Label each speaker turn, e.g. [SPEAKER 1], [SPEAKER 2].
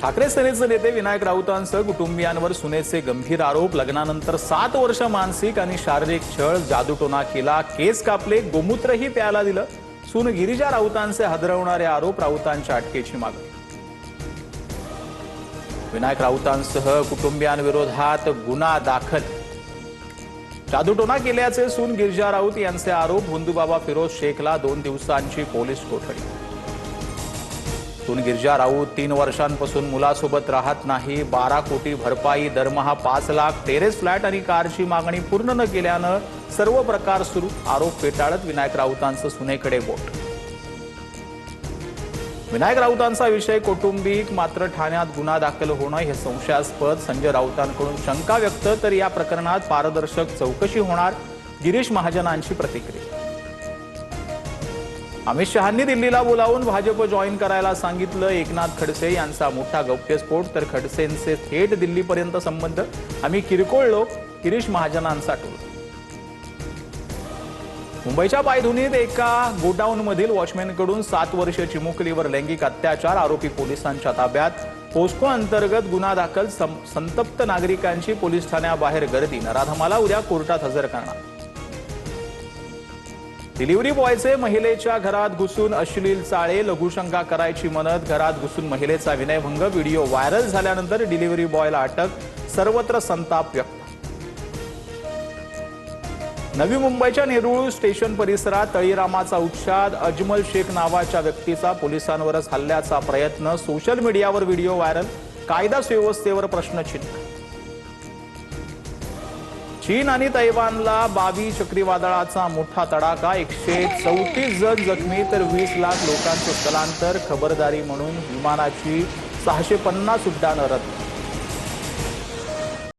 [SPEAKER 1] ठाकरे सेनेचे नेते विनायक राऊतांसह कुटुंबियांवर सुनेचे गंभीर आरोप। लग्नानंतर 7 वर्ष मानसिक आणि शारीरिक छळ, जादूटोना केला, केस कापले, गोमूत्रही प्यायला दिलं। सून गिरिजा राऊतांचे हादरवणारे आरोप, राऊतांच्या अटकेची मागणी। विनायक राऊतांसह कुटुंबियांविरोधात गुन्हा दाखल। जादूटोना केल्याचे सून गिरिजा राऊत यांचे आरोप। हुंदूबाबा फिरोज शेखला 2 दिवसांची पोलीस कोठडी। सून गिरिजा राऊत 3 वर्षांपासून मुलासोबत राहत नाही। 12 कोटी भरपाई, दरमहा 5 लाख, टेरेस फ्लॅट आणि कारची मागणी पूर्ण न केल्यानं सर्व प्रकार सुरू। आरोप फेटाळत विनायक राऊतांचं सुनेकडे बोट। विनायक राऊतांचा विषय कौटुंबिक, मात्र ठाण्यात गुन्हा दाखल होणं हे संशयास्पद। संजय राऊतांकडून शंका व्यक्त, तर या प्रकरणात पारदर्शक चौकशी होणार। गिरीश महाजनांची प्रतिक्रिया। अमित शहांनी दिल्लीला बोलावून भाजप जॉईन करायला सांगितलं। एकनाथ खडसे यांचा मोठा गौप्यस्फोट, तर खडसेंचे थेट दिल्लीपर्यंत संबंध। आम्ही किरकोळ लोक, गिरीश महाजनांचा टोल। मुंबईच्या पायधुनीत एका गोडाऊनमधील वॉचमॅनकडून 7 वर्ष चिमुकलीवर लैंगिक अत्याचार, आरोपी पोलिसांच्या ताब्यात। पोस्को अंतर्गत गुन्हा दाखल। संतप्त नागरिकांची पोलीस ठाण्याबाहेर गर्दी। नराधमाला उद्या कोर्टात हजर करणार। डिलिव्हरी बॉयचे महिलेच्या घरात घुसून अश्लील चाळे, लघुशंका करायची मनत। घरात घुसून महिलेचा विनयभंग, व्हिडिओ व्हायरल झाल्यानंतर डिलिव्हरी बॉयला अटक। सर्वत्र संताप व्यक्त। नवी मुंबईच्या नेरूळ स्टेशन परिसरात तळीरामाचा उच्छाद। अजमल शेख नावाच्या व्यक्तीचा पोलिसांवरच हल्ल्याचा प्रयत्न। सोशल मीडियावर व्हिडिओ व्हायरल। कायदा सुव्यवस्थेवर प्रश्नचिन्ह। चीन आणि तैवानला बावी चक्रीवादळाचा मोठा तडाखा। 134 जण जखमी, तर 20 लाख लोकांचं स्थलांतर। खबरदारी म्हणून विमानाची 650 उड्डाणं रद्द।